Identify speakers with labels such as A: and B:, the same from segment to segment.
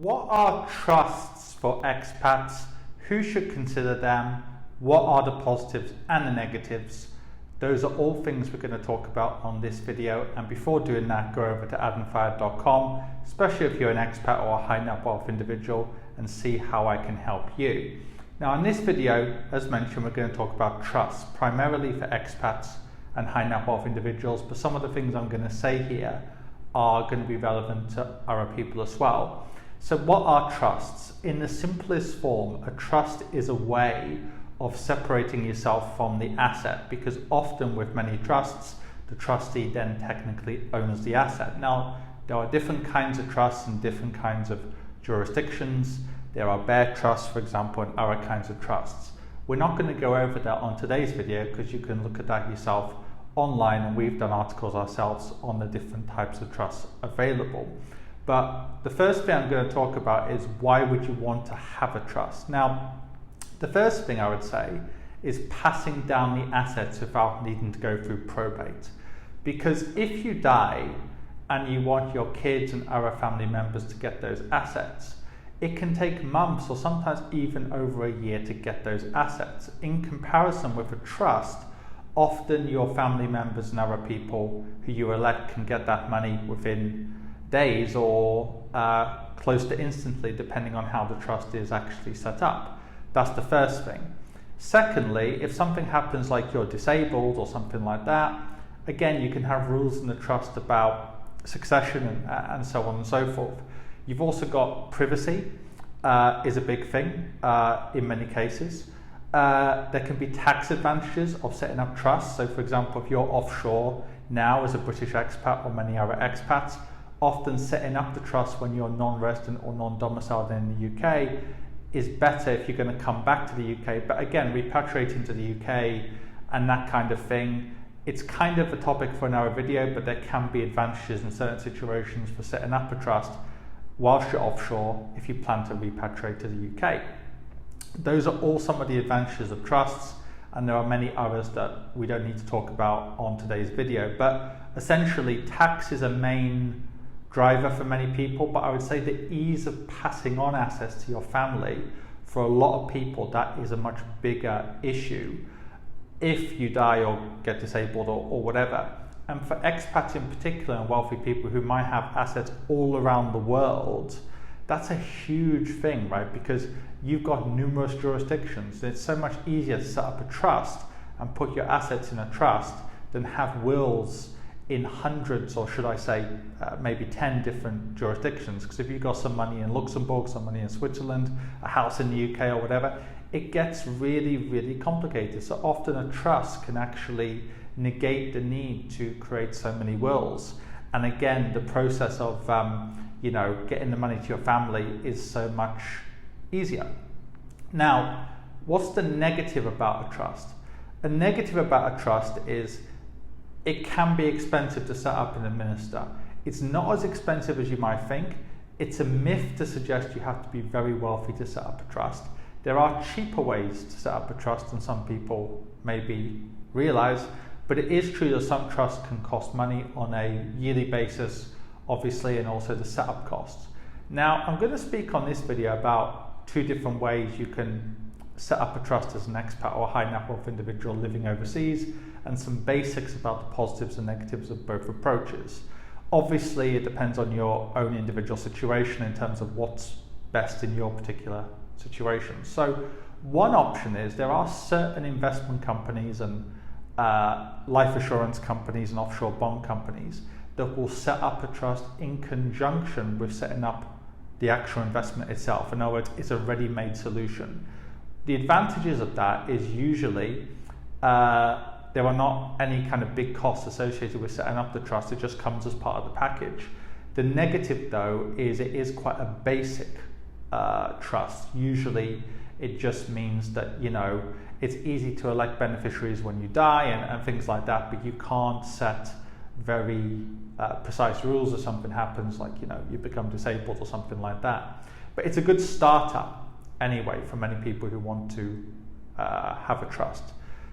A: What are trusts for expats? Who should consider them? What are the positives and the negatives? Those are all things we're going to talk about on this video. And before doing that, go over to infuriated.com, especially if you're an expat or a high net worth individual, and see how I can help you. Now in this video, as mentioned, we're going to talk about trusts, primarily for expats and high net worth individuals, but some of the things I'm going to say here are going to be relevant to other people as well. So what are trusts? In the simplest form, a trust is a way of separating yourself from the asset, because often with many trusts, the trustee then technically owns the asset. Now, there are different kinds of trusts in different kinds of jurisdictions. There are bare trusts, for example, and other kinds of trusts. We're not going to go over that on today's video because you can look at that yourself online, and we've done articles ourselves on the different types of trusts available. But the first thing I'm going to talk about is why would you want to have a trust? Now, the first thing I would say is passing down the assets without needing to go through probate. Because if you die and you want your kids and other family members to get those assets, it can take months or sometimes even over a year to get those assets. In comparison with a trust, often your family members and other people who you elect can get that money within days or close to instantly, depending on how the trust is actually set up. That's the first thing. Secondly, if something happens like you're disabled or something like that, again, you can have rules in the trust about succession and so on and so forth. You've also got privacy is a big thing in many cases. There can be tax advantages of setting up trusts. So for example, if you're offshore now as a British expat or many other expats, often setting up the trust when you're non-resident or non-domiciled in the UK is better if you're going to come back to the UK. But again, repatriating to the UK and that kind of thing, it's kind of a topic for another video, but there can be advantages in certain situations for setting up a trust whilst you're offshore if you plan to repatriate to the UK. Those are all some of the advantages of trusts, and there are many others that we don't need to talk about on today's video. But essentially, tax is a main driver for many people, but I would say the ease of passing on assets to your family, for a lot of people, that is a much bigger issue if you die or get disabled or whatever. And for expats in particular and wealthy people who might have assets all around the world, that's a huge thing, right? Because you've got numerous jurisdictions. It's so much easier to set up a trust and put your assets in a trust than have wills in hundreds, or should I say maybe 10 different jurisdictions. Because if you've got some money in Luxembourg, some money in Switzerland, a house in the UK or whatever, it gets really, really complicated. So often a trust can actually negate the need to create so many wills. And again, the process of getting the money to your family is so much easier. Now, what's the negative about a trust? A negative about a trust is it can be expensive to set up and administer. It's not as expensive as you might think. It's a myth to suggest you have to be very wealthy to set up a trust. There are cheaper ways to set up a trust than some people maybe realize, but it is true that some trusts can cost money on a yearly basis, obviously, and also the setup costs. Now, I'm going to speak on this video about two different ways you can set up a trust as an expat or a high net worth individual living overseas, and some basics about the positives and negatives of both approaches. Obviously, it depends on your own individual situation in terms of what's best in your particular situation. So one option is there are certain investment companies and life assurance companies and offshore bond companies that will set up a trust in conjunction with setting up the actual investment itself. In other words, it's a ready-made solution. The advantages of that is usually there are not any kind of big costs associated with setting up the trust. It just comes as part of the package. The negative, though, is it is quite a basic trust. Usually it just means that, it's easy to elect beneficiaries when you die and things like that, but you can't set very precise rules if something happens, like, you become disabled or something like that. But it's a good startup anyway for many people who want to have a trust.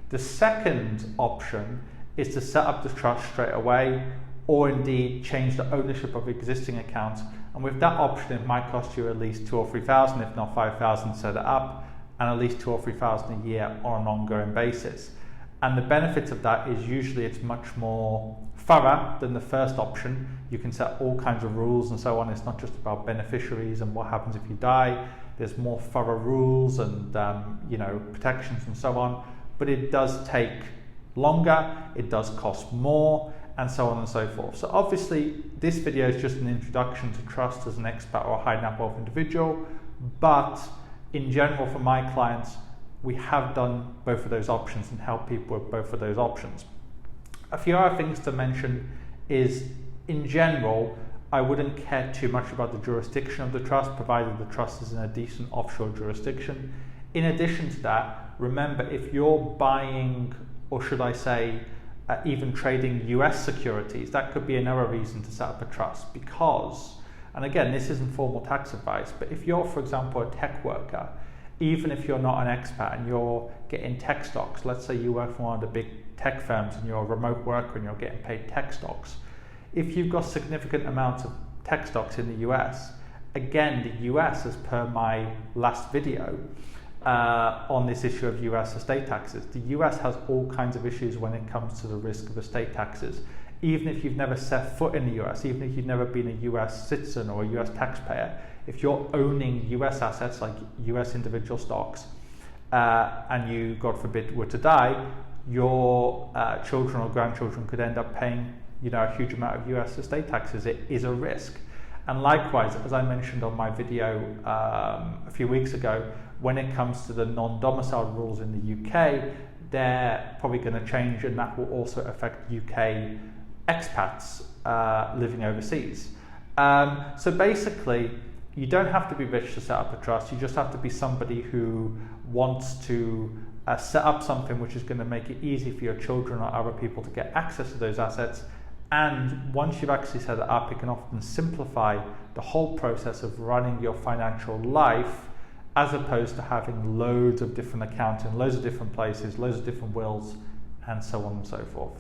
A: The second option is to set up the trust straight away, or indeed change the ownership of existing accounts And with that option, it might cost you at least 2,000 or 3,000, if not 5,000 to set it up, and at least 2,000 or 3,000 a year on an ongoing basis. And the benefit of that is usually it's much more thorough than the first option. You can set all kinds of rules and so on. It's not just about beneficiaries and what happens if you die. There's more thorough rules and protections and so on. But it does take longer, it does cost more, and so on and so forth. So obviously this video is just an introduction to trust as an expat or a high net worth individual, but in general for my clients, we have done both of those options and help people with both of those options. A few other things to mention is, in general, I wouldn't care too much about the jurisdiction of the trust, provided the trust is in a decent offshore jurisdiction. In addition to that, remember, if you're buying, or should I say, even trading US securities, that could be another reason to set up a trust, because, and again, this isn't formal tax advice, but if you're, for example, a tech worker, even if you're not an expat and you're getting tech stocks, let's say you work for one of the big tech firms and you're a remote worker and you're getting paid tech stocks, if you've got significant amounts of tech stocks in the US, again, the US, as per my last video on this issue of US estate taxes, the US has all kinds of issues when it comes to the risk of estate taxes. Even if you've never set foot in the US, even if you've never been a US citizen or a US taxpayer, if you're owning US assets like US individual stocks and you, God forbid, were to die, your children or grandchildren could end up paying a huge amount of US estate taxes. It is a risk. And likewise, as I mentioned on my video a few weeks ago, when it comes to the non-domiciled rules in the UK, they're probably going to change, and that will also affect UK expats living overseas. So basically, you don't have to be rich to set up a trust. You just have to be somebody who wants to set up something which is going to make it easy for your children or other people to get access to those assets. And once you've actually set it up, it can often simplify the whole process of running your financial life, as opposed to having loads of different accounts in loads of different places, loads of different wills, and so on and so forth.